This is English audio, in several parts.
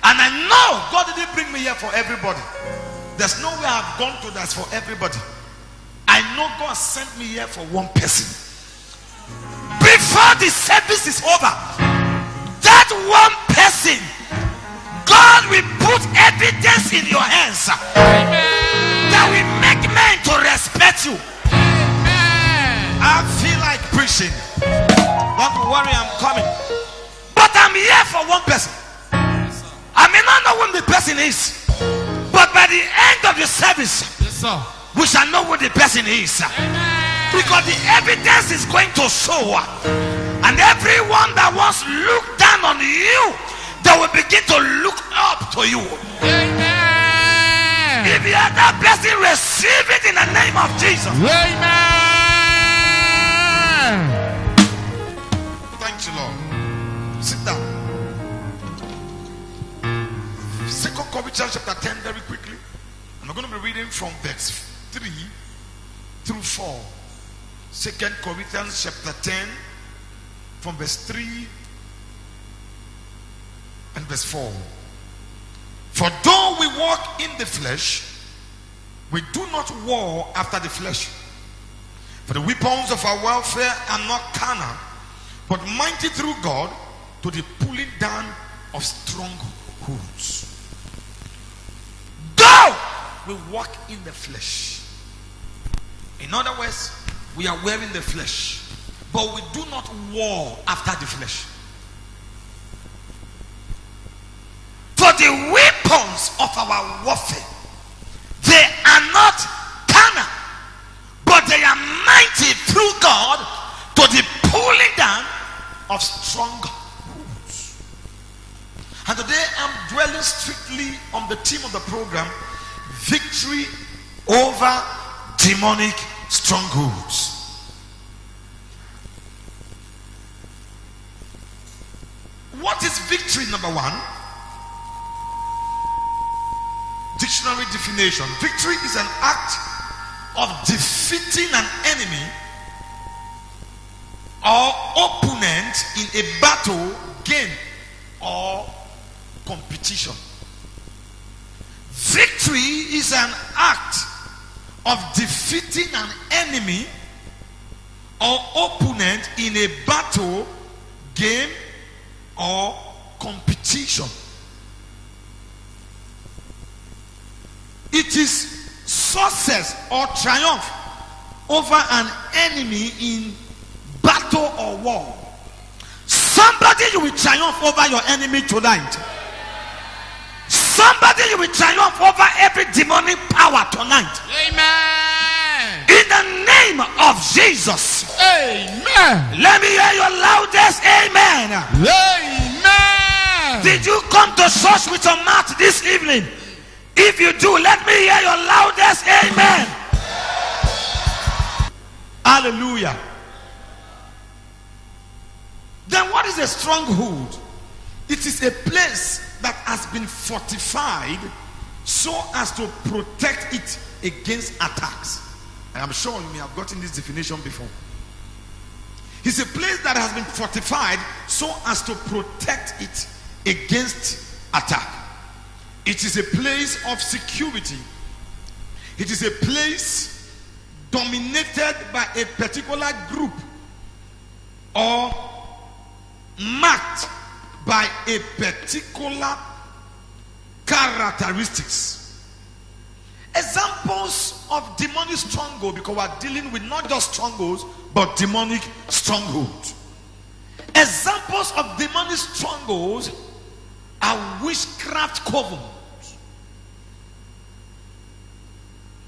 And I know God didn't bring me here for everybody. There's no way I've gone to that's for everybody. I know God sent me here for one person. Before the service is over, that one person, God will put evidence in your hands. Amen. That will make men to respect you. Amen. I feel like preaching. Don't worry, I'm coming. But I'm here for one person. I may not know who the person is, but by the end of the service, we shall know who the person is. Amen. Because the evidence is going to show, and everyone that wants to look down on you, they will begin to look up to you. Amen. If you are that blessing, receive it in the name of Jesus. Amen. Thank you, Lord. Sit down. 2 Corinthians chapter 10, very quickly. I'm going to be reading from verse 3 through 4. 2 Corinthians chapter 10, from verse 3 and verse 4. For though we walk in the flesh, we do not war after the flesh. For the weapons of our warfare are not carnal, but mighty through God to the pulling down of strongholds. Though we walk in the flesh, in other words, we are wearing the flesh, but we do not war after the flesh. For the weapons of our warfare, they are not carnal, but they are mighty through God to the pulling down of strongholds. And today I'm dwelling strictly on the theme of the program, victory over demonic strongholds. What is victory? Number one, dictionary definition. Victory is an act of defeating an enemy or opponent in a battle, game, or competition. Victory is an act of defeating an enemy or opponent in a battle, game, or competition. It is success or triumph over an enemy in battle or war. Somebody, you will triumph over your enemy tonight. Somebody, you will triumph over every demonic power tonight. Amen. In the name of Jesus. Amen. Let me hear your loudest amen. Amen. Did you come to church with your mouth this evening? If you do, let me hear your loudest amen. Hallelujah. Then what is a stronghold? It is a place that has been fortified so as to protect it against attacks. And I'm sure you may have gotten this definition before. It's a place that has been fortified so as to protect it against attack. It is a place of security. It is a place dominated by a particular group or marked by a particular characteristics. Examples of demonic stronghold, because we are dealing with not just strongholds but demonic strongholds. Examples of demonic strongholds are witchcraft covens.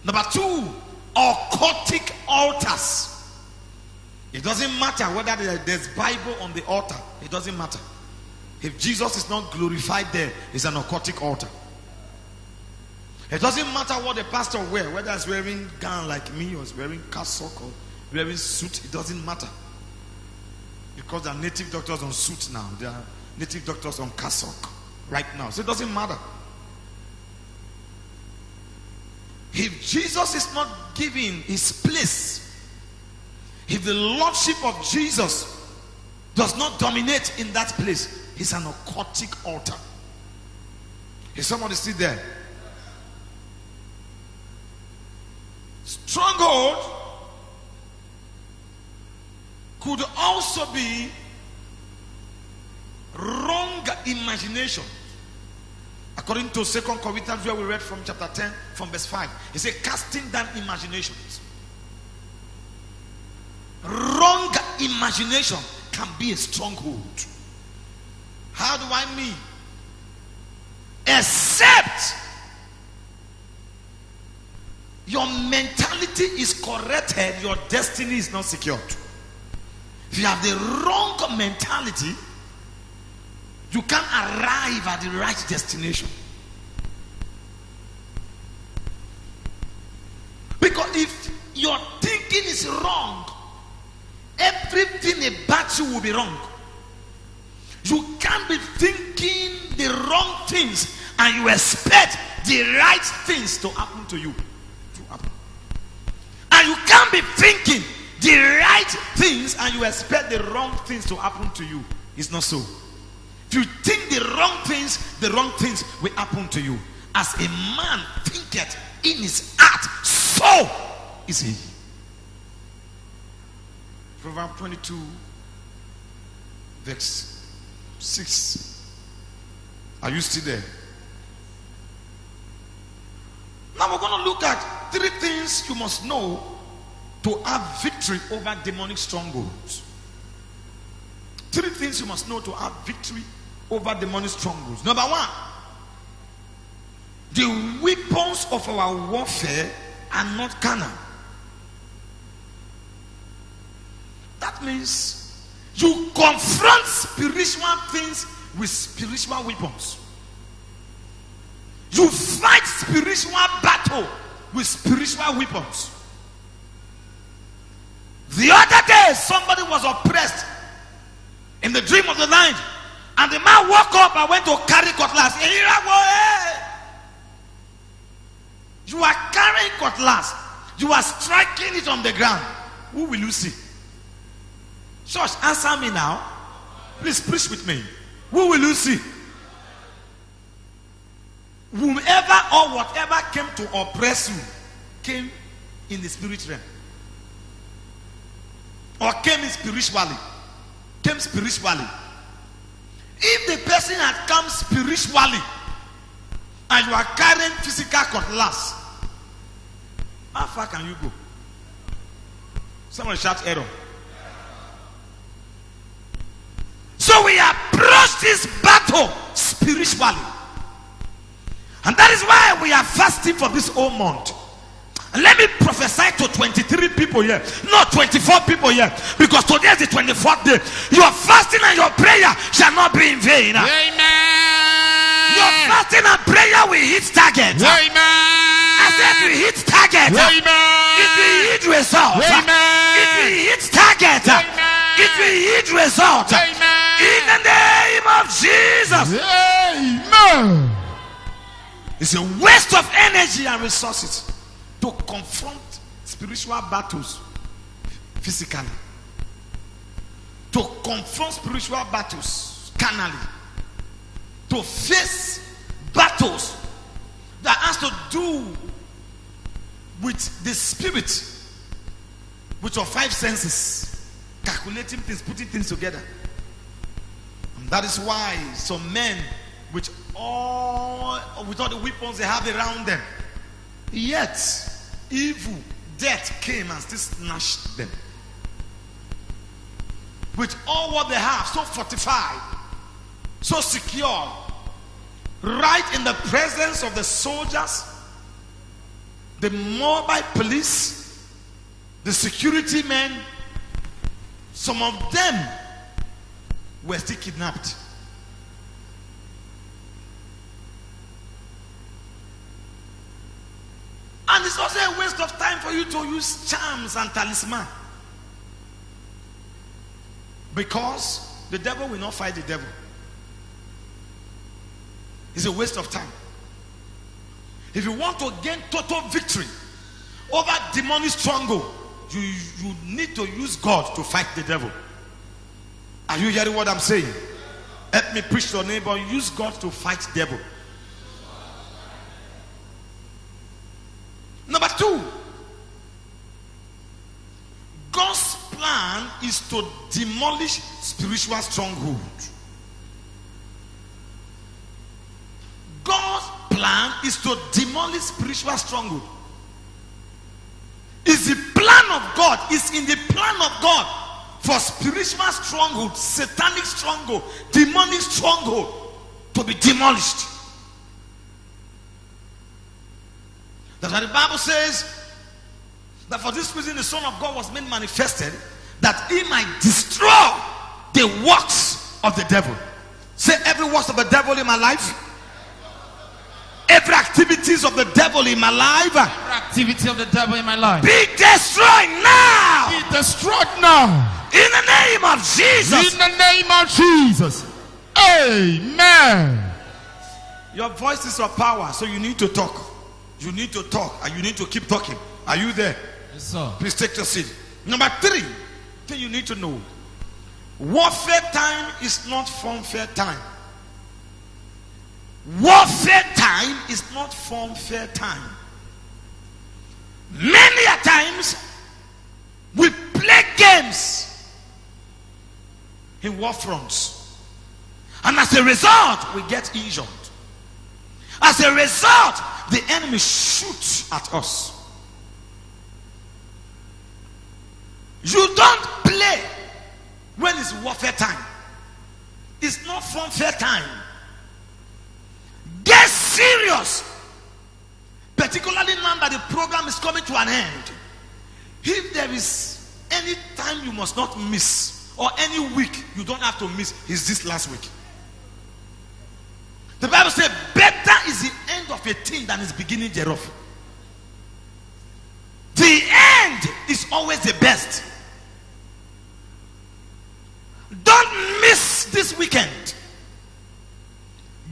Number two, occultic altars. It doesn't matter whether there's Bible on the altar. It doesn't matter. If Jesus is not glorified there, it's an occultic altar. It doesn't matter what the pastor wears, whether he's wearing gown like me or he's wearing cassock or wearing suit. It doesn't matter. Because there are native doctors on suit now. There are native doctors on cassock right now. So it doesn't matter. If Jesus is not given his place, if the lordship of Jesus does not dominate in that place, he's an occultic altar. Is somebody still there? Stronghold could also be wrong imagination. According to 2 Corinthians, where we read from chapter 10, from verse 5, he said, casting down imaginations. Wrong imagination can be a stronghold. How do I mean? Except your mentality is corrected, your destiny is not secured. If you have the wrong mentality, you can't arrive at the right destination. Because if your thinking is wrong, everything about you will be wrong. You can't be thinking the wrong things and you expect the right things to happen to you. And you can't be thinking the right things and you expect the wrong things to happen to you. It's not so. If you think the wrong things will happen to you. As a man thinketh in his heart, so is he. Proverbs 22, verse 6. Are you still there? Now we're going to look at 3 things you must know to have victory over demonic strongholds. 3 things you must know to have victory over demonic strongholds. Number 1, the weapons of our warfare are not carnal. That means you confront spiritual things with spiritual weapons. You fight spiritual battle with spiritual weapons. The other day, somebody was oppressed in the dream of the night, and the man woke up and went to carry cutlass. You are carrying cutlass. You are striking it on the ground. Who will you see? Church, answer me now. Please preach with me. Who will you see? Whomever or whatever came to oppress you came in the spirit realm. Or came spiritually. Came spiritually. If the person had come spiritually and you are carrying physical cutlass, how far can you go? Someone shout error. So we approach this battle spiritually. And that is why we are fasting for this whole month. And let me prophesy to 23 people here, not 24 people here, because today is the 24th day. Your fasting and your prayer shall not be in vain. Amen. Your fasting and prayer will hit target. Amen. I said we hit target. Amen. It will hit result. Amen. It will hit target. Amen. It will hit result. Amen. In the name of Jesus. Amen. It's a waste of energy and resources to confront spiritual battles physically, to confront spiritual battles carnally, to face battles that has to do with the spirit, with your 5 senses, calculating things, putting things together. And that is why some men with all the weapons they have around them, yet evil, death came and still snatched them. With all what they have, so fortified, so secure, right in the presence of the soldiers, the mobile police, the security men, some of them were still kidnapped. And it's also a waste of time for you to use charms and talisman. Because the devil will not fight the devil. It's a waste of time. If you want to gain total victory over demonic stronghold, you need to use God to fight the devil. Are you hearing what I'm saying? Help me preach to your neighbor. Use God to fight the devil. 2, God's plan is to demolish spiritual stronghold. God's plan is to demolish spiritual stronghold. Is the plan of God, is in the plan of God for spiritual stronghold, satanic stronghold, demonic stronghold to be demolished. That's why the Bible says that for this reason the Son of God was made manifested, that he might destroy the works of the devil. Say, every works of the devil in my life, every activities of the devil in my life, Every activity of the devil in my life. be destroyed now. Be destroyed now. In the name of Jesus. In the name of Jesus. Amen. Your voice is your power, so you need to talk. You need to talk, and you need to keep talking. Are you there? Yes, sir. Please take your seat. Number 3 thing you need to know: warfare time is not funfair time. Warfare time is not funfair time. Many a times we play games in war fronts, and as a result we get injured. As a result, the enemy shoots at us. You don't play when it's warfare time. It's not funfair time. Get serious, particularly now that the program is coming to an end. If there is any time you must not miss, or any week you don't have to miss, is this last week. The Bible says better is the end of a thing than its beginning thereof. The end is always the best. Don't miss this weekend.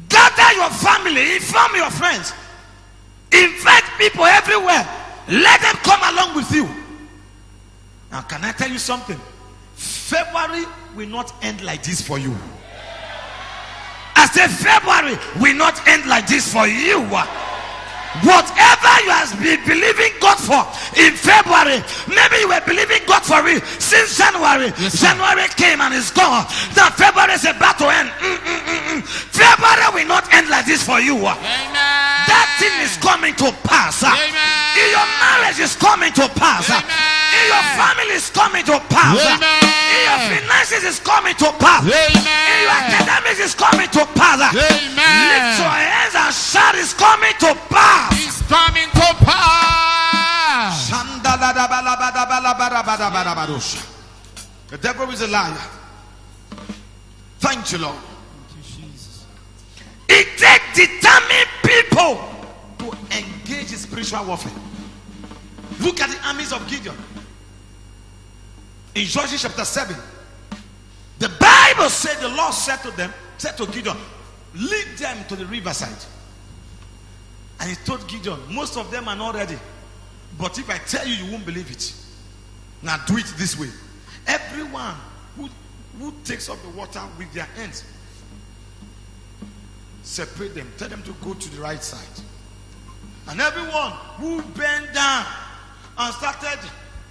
Gather your family, inform your friends, invite people everywhere, let them come along with you. Now, can I tell you something? February will not end like this for you. I said February will not end like this for you. Whatever you have been believing God for in February, maybe you were believing God for it since January. Yes, January came and it's gone. Now February is about to end. February will not end like this for you. Amen. That thing is coming to pass. Amen. In your marriage is coming to pass. Amen. In your family is coming to pass. Amen. In your finances is coming to pass. Amen. In your academics is coming to pass. Amen. Lift your hands and shout, it's coming to pass. It's coming to pass. The devil is a liar. Thank you, Lord. Thank you, Jesus. It takes determined people to engage in spiritual warfare. Look at the armies of Gideon. In Judges chapter 7, the Bible said the Lord said to Gideon, lead them to the riverside. And he told Gideon, most of them are not ready, but if I tell you, you won't believe it. Now do it this way. Everyone who takes up the water with their hands, separate them, tell them to go to the right side. And everyone who bent down and started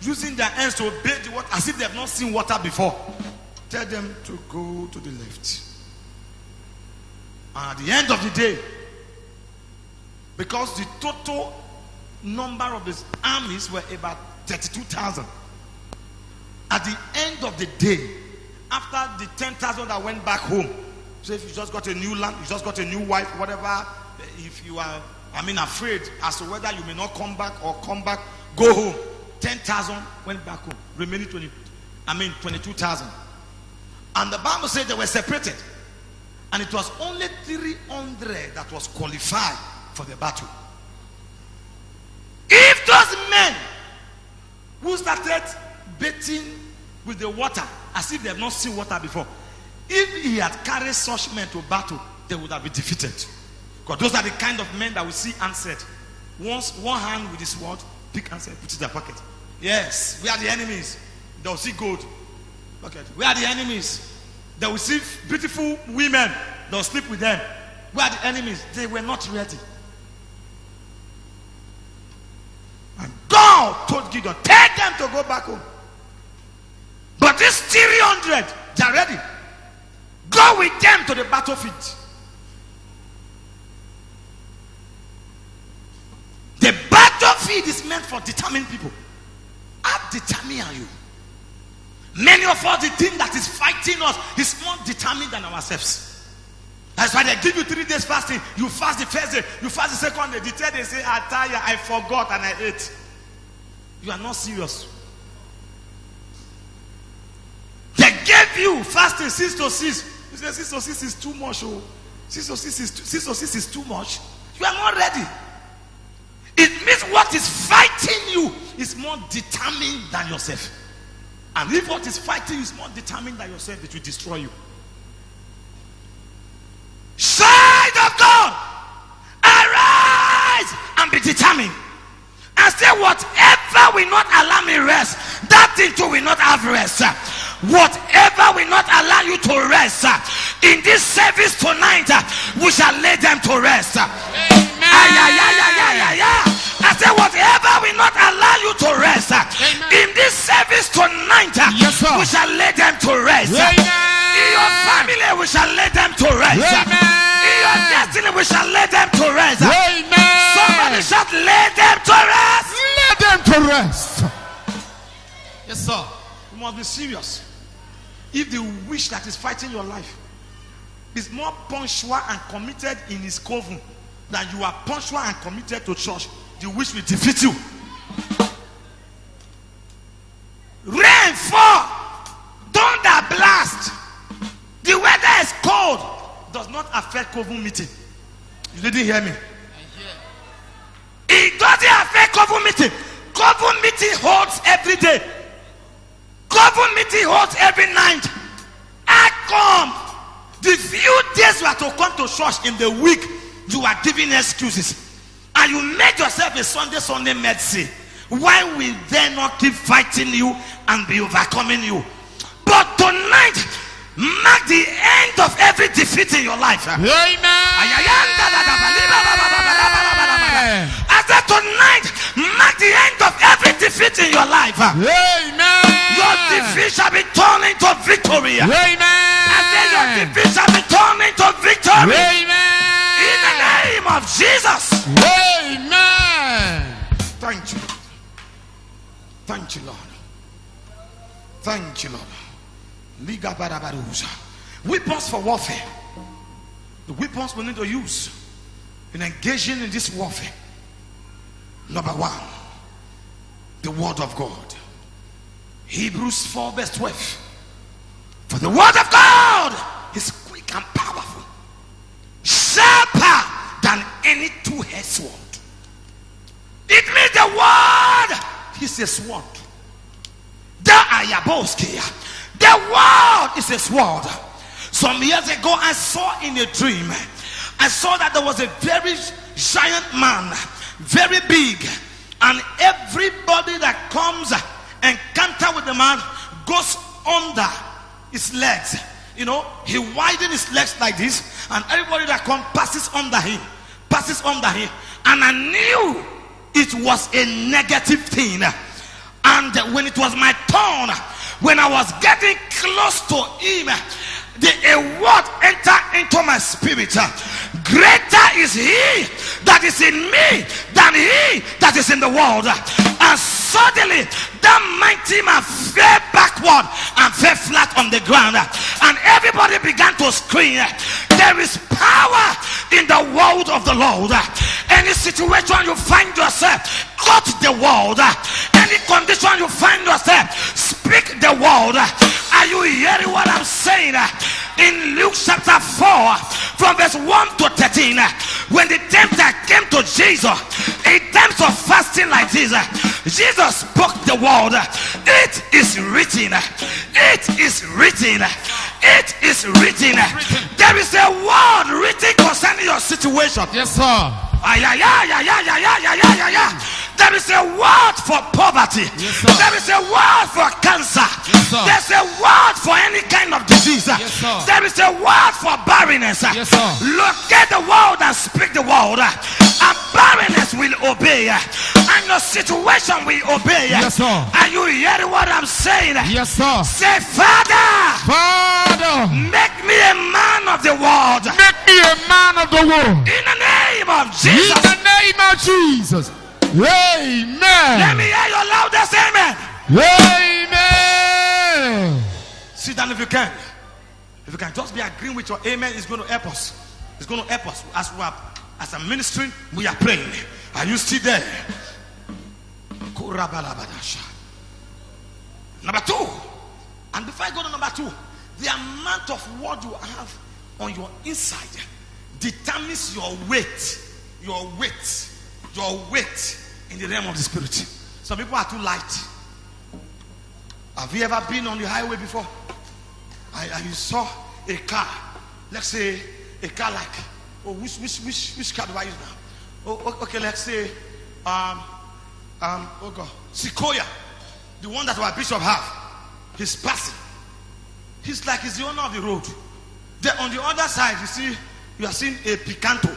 using their hands to obey the water as if they have not seen water before, tell them to go to the left. And at the end of the day, because the total number of the armies were about 32,000, at the end of the day, after the 10,000 that went back home, so if you just got a new land, you just got a new wife, whatever, if you are afraid as to whether you may not come back or come back, go home. 10,000 went back home, remaining 22,000. And the Bible said they were separated, and it was only 300 that was qualified for the battle. If those men who started bathing with the water as if they have not seen water before, if he had carried such men to battle, they would have been defeated. Because those are the kind of men that we see answered. Once one hand with his sword, pick answer, put it in their pocket. Yes, we are the enemies. They will see gold. Okay. We are the enemies. They will see beautiful women. They will sleep with them. We are the enemies. They were not ready. And of Gideon. Take them to go back home. But these 300, they are ready. Go with them to the battlefield. The battlefield is meant for determined people. How determined are you? Many of us, the thing that is fighting us is more determined than ourselves. That's why they give you 3 days fasting. You fast the first day, you fast the second day. The third day, say, I tired, I forgot, and I ate. You are not serious. They gave you fasting 6 to 6. You say 6 to 6 is too much. Oh. 6 to 6 is too much. You are not ready. It means what is fighting you is more determined than yourself. And if what is fighting you is more determined than yourself, it will destroy you. Child of God, arise and be determined. And say, whatever will not allow me rest, that thing too will not have rest. Whatever will not allow you to rest, in this service tonight, we shall lay them to rest. I say, whatever will not allow you to rest, in this service tonight, yes, we shall lay them to rest. In your family, we shall lay them to rest. In your destiny, we shall lay them to rest. Somebody shall lay them to rest. Lay them to rest. Yes, sir. You must be serious. If the wish that is fighting your life is more punctual and committed in his coven than you are punctual and committed to church, the wish will defeat you. Rain fall, thunder blast. The weather is cold. Does not affect coven meeting. You didn't hear me. It doesn't affect coven meeting. Coven meeting holds every day. Coven meeting holds every night. I come. The few days you are to come to church in the week, you are giving excuses. And you made yourself a Sunday mercy. Why will they not keep fighting you and be overcoming you? But tonight, mark the end of every defeat in your life. Amen. I said tonight, mark the end of every defeat in your life. Amen. Your defeat shall be turned into victory. Amen. I said your defeat shall be turned into victory. Amen. In the name of Jesus. Amen. Thank you. Thank you, Lord. Thank you, Lord. Weapons for warfare. The weapons we need to use in engaging in this warfare. Number 1, the word of God. Hebrews 4 verse 12. For the word of God is quick and powerful, sharper than any two-edged sword. It means the word is a sword. The word is a sword. Some years ago, I saw in a dream, I saw that there was a very giant man, very big, and everybody that comes and encounter with the man goes under his legs. You know, he widens his legs like this, and everybody that comes passes under him. And I knew it was a negative thing. And when it was my turn, when I was getting close to him, a word entered into my spirit. Greater is he that is in me than he that is in the world. And suddenly that mighty man fell backward and fell flat on the ground, and everybody began to scream. There is power in the word of the Lord. Any situation you find yourself, quote the word. Any condition you find yourself, speak the word. Are you hearing what I'm saying? In Luke chapter 4 from verse 1 to 13, when the tempter came to Jesus in terms of fasting like this, Jesus spoke the word. It is written. It is written. It is written. There is a word written concerning your situation. Yes, sir. There is a word for poverty. Yes, sir. There is a word for cancer. Yes, sir. There's a word for any kind of disease. Yes, sir. There is a word for barrenness. Yes, sir. Look at the word and speak the word, and barrenness will obey. And When your situation will obey. Yes, sir. Are you hearing what I'm saying? Yes, sir. Say, Father, Father, make me a man of the world. make me a man of the world. In the name of Jesus. In the name of Jesus. Amen. Let me hear your loudest amen. Amen. Sit down if you can. If you can just be agreeing with your amen, it's going to help us. It's going to help us. As we are, as a ministry, we are praying. Are you still there? Number 2. And before I go to number 2, the amount of word you have on your inside determines your weight. Your weight. Your weight in the realm of the spirit. Some people are too light. Have you ever been on the highway before? And you saw a car, let's say a car like, oh, which car do I use now? Oh, okay, let's say oh God, Sequoia, the one that our bishop have. He's passing. He's like he's the owner of the road. Then on the other side, you are seeing a Picanto,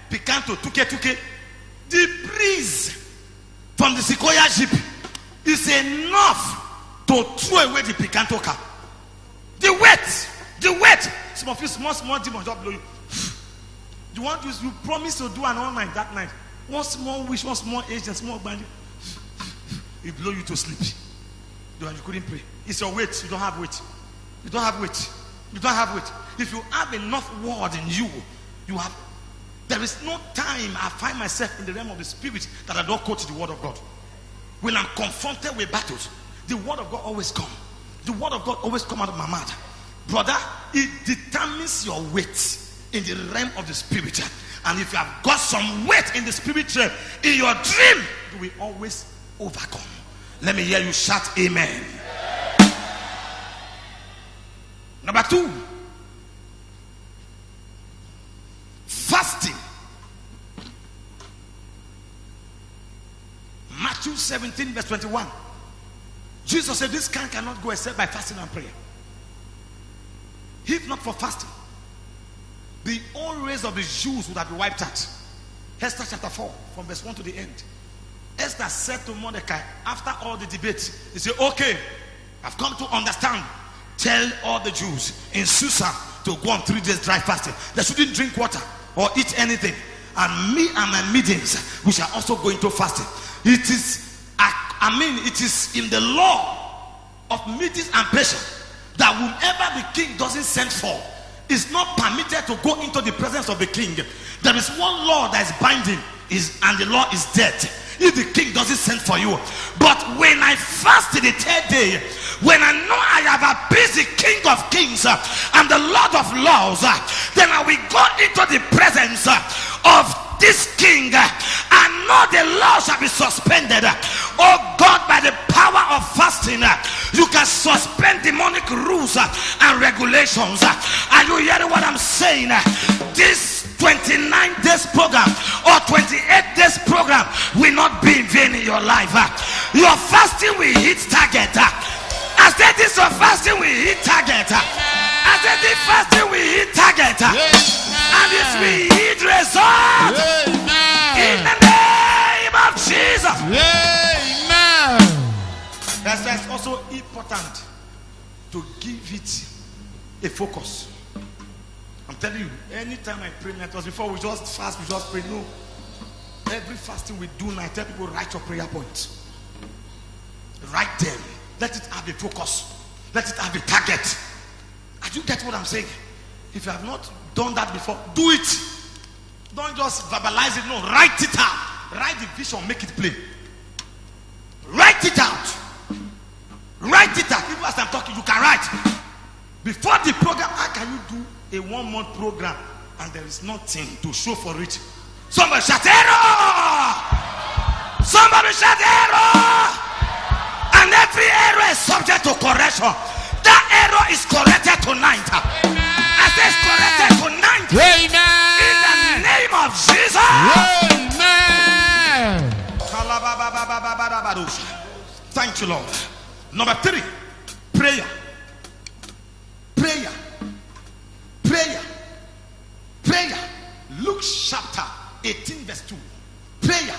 Picanto, 2K. The breeze from the Sequoia Jeep is enough to throw away the Picanto car. The weight. Some of you small demons just blow you. The one you promise to do an all night that night. One small wish, one small age, and small bandit. It blow you to sleep. You couldn't pray. It's your weight. You don't have weight. You don't have weight. You don't have weight. If you have enough word in you, you have. There is no time I find myself in the realm of the spirit that I don't quote the word of God. When I'm confronted with battles, the word of God always comes. The word of God always comes out of my mouth. Brother, it determines your weight in the realm of the spirit. And if you have got some weight in the spirit realm, in your dream, you will always overcome. Let me hear you shout amen. Number 2, fasting. Matthew 17 verse 21. Jesus said this kind cannot go except by fasting and prayer. If not for fasting, the old race of the Jews would have been wiped out. Esther chapter 4 from verse 1 to the end. Esther said to Mordecai after all the debate, he said, okay, I've come to understand. Tell all the Jews in Susa to go on 3 days dry fasting. They shouldn't drink water or eat anything. And me and my maidens, we shall also go into fasting. It is it is in the law of meetings and patience that whomever the king doesn't send for is not permitted to go into the presence of the king. There is one law that is binding, and the law is death. If the king doesn't send for you. But when I fasted the 3rd day, when I know I have appeased the King of Kings and the Lord of Lords, then I will go into the presence of this king and know the law shall be suspended. Oh God, by the power of fasting, you can suspend demonic rules and regulations. Are you hearing what I'm saying? This 29 days program or 28 days program will not be in vain in your life. Your fasting will hit target. I said this, your fasting will hit target. I said this fasting will hit target. And this will hit result. In the name of Jesus. Amen. That's also important to give it a focus. I'm telling you, anytime I pray, it was before we just fast, we just pray. No. Every fasting we do now, I tell people, write your prayer points. Write them. Let it have a focus. Let it have a target. Do you get what I'm saying? If you have not done that before, do it. Don't just verbalize it. No, write it out. Write the vision, make it plain. Write it out. Write it out. Even as I'm talking, you can write. Before the program, how can you do a 1-month program and there is nothing to show for it? Somebody shout error! Somebody shout error! And every error is subject to correction. That error is corrected tonight. I say it's corrected tonight. Amen. In the name of Jesus. Amen. Thank you, Lord. Number 3, prayer. Prayer. Prayer. Prayer. Luke chapter 18 verse 2. Prayer.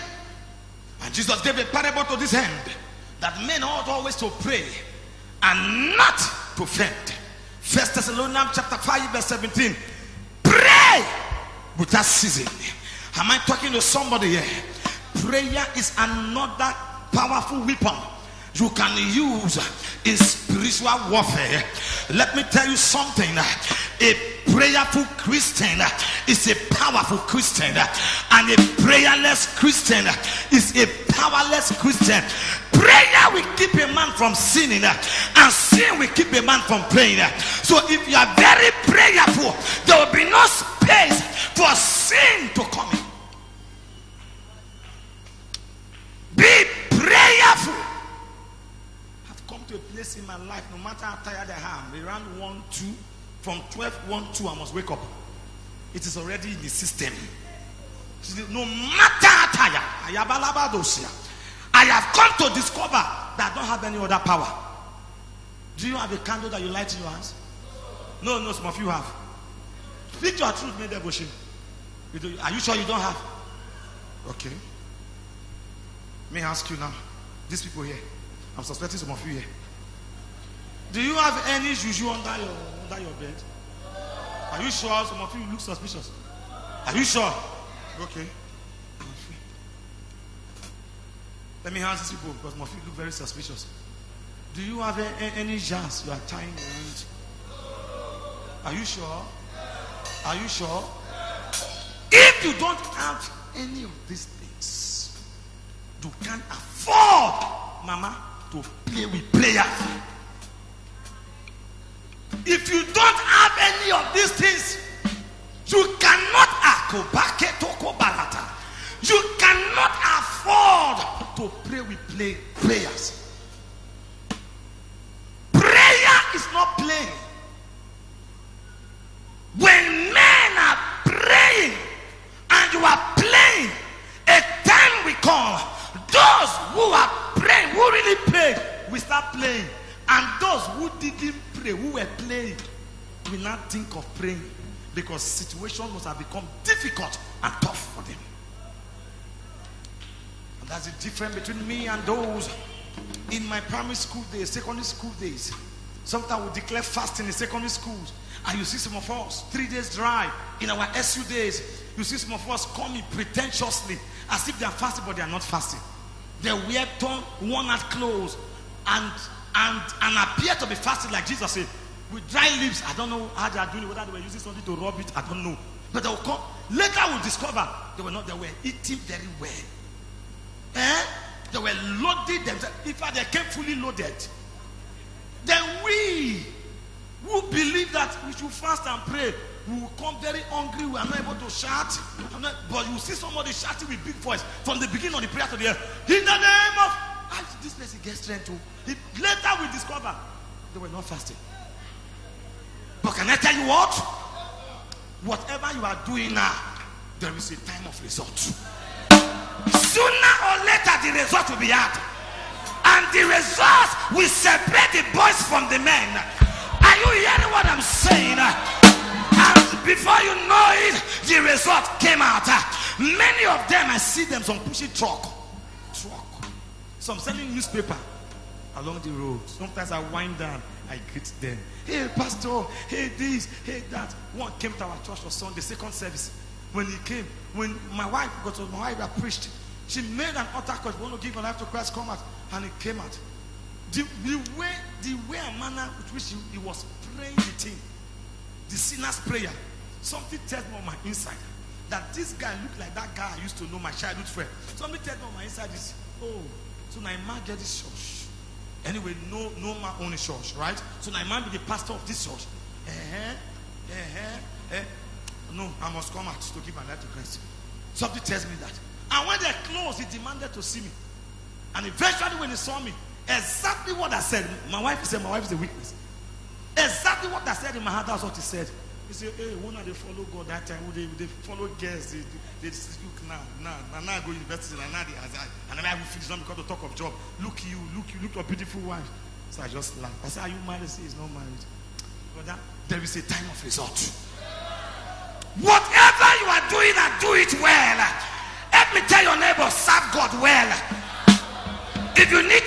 And Jesus gave a parable to this end, that men ought always to pray and not to faint. 1 Thessalonians chapter 5 verse 17. Pray without ceasing. Am I talking to somebody here? Prayer is another powerful weapon you can use in spiritual warfare. Let me tell you something. A prayerful Christian is a powerful Christian, and a prayerless Christian is a powerless Christian. Prayer will keep a man from sinning, and sin will keep a man from praying. So if you are very prayerful, there will be no space for sin to come in. Be prayerful. I've come to a place in my life, no matter how tired I am, around 1-2, from 12-1-2 I must wake up. It is already in the system. No matter how tired I have come to discover that I don't have any other power. Do you have a candle that you light in your hands? No, some of you have. Speak your truth, made devotion. Are you sure you don't have? Okay. May I ask you now, these people here, I'm suspecting some of you here. Do you have any juju under your bed? Are you sure? Some of you look suspicious. Are you sure? Okay. Let me ask these people, because some of you look very suspicious. Do you have any jars you are tying around? Are you sure? Are you sure? If you don't have any of these things, you can't afford, mama, to play with players. If you don't have any of these things, you cannot you cannot afford to pray with players. Prayer is not playing. When men are praying and you are playing, a time will come, those who are praying, who really prayed, will start playing, and those who didn't pray, who were playing, will not think of praying, because situations must have become difficult and tough for them. And that's the difference between me and those in my primary school days, secondary school days. Sometimes we declare fasting in secondary schools, and you see some of us 3 days drive in our SU days. You see some of us coming pretentiously as if they are fasting, but they are not fasting. They wear worn-out clothes and appear to be fasting like Jesus said, with dry lips. I don't know how they are doing it, whether they were using something to rub it, I don't know. But they will come. Later we'll discover they were eating very well. They were loaded themselves. In fact, they came fully loaded. Then we who believe that we should fast and pray, we will come very hungry, we are not able to shout. But you see somebody shouting with big voice from the beginning of the prayer to the end. In the name of, how did this person get strength to? Later we discover they were not fasting. But can I tell you what? Whatever you are doing now, there is a time of result. Sooner or later the result will be had. And the results will separate the boys from the men. Are you hearing what I'm saying? And before you know it, the result came out. Many of them, I see them, some pushing truck, some selling newspaper along the road. Sometimes I wind down, I greet them. Hey pastor, hey this, hey that. One came to our church on Sunday, second service. When he came, when my wife preached, she made an altar call. Want to give her life to Christ, come out. And he came out. The way and manner with which he was praying the thing, the sinner's prayer, something tells me on my inside that this guy looked like that guy I used to know, my childhood friend. Something tells me on my inside is, oh, so now man get this church. Anyway, no man own a church, right? So now man be the pastor of this church. No, I must come out to give my life to Christ. Something tells me that. And when they closed, he demanded to see me. And eventually when he saw me, exactly what I said, my wife said, my wife is a witness. Exactly what I said in my heart, that's what he said. He said, hey, when they follow God that time, they follow girls, they look now go university, and now I will finish not because to talk of job. Look your beautiful wife. So I just laughed. I said, are you married? He said, he's not married. But there is a time of result. Whatever you are doing, and do it well. Let me tell your neighbor, serve God well. if you need to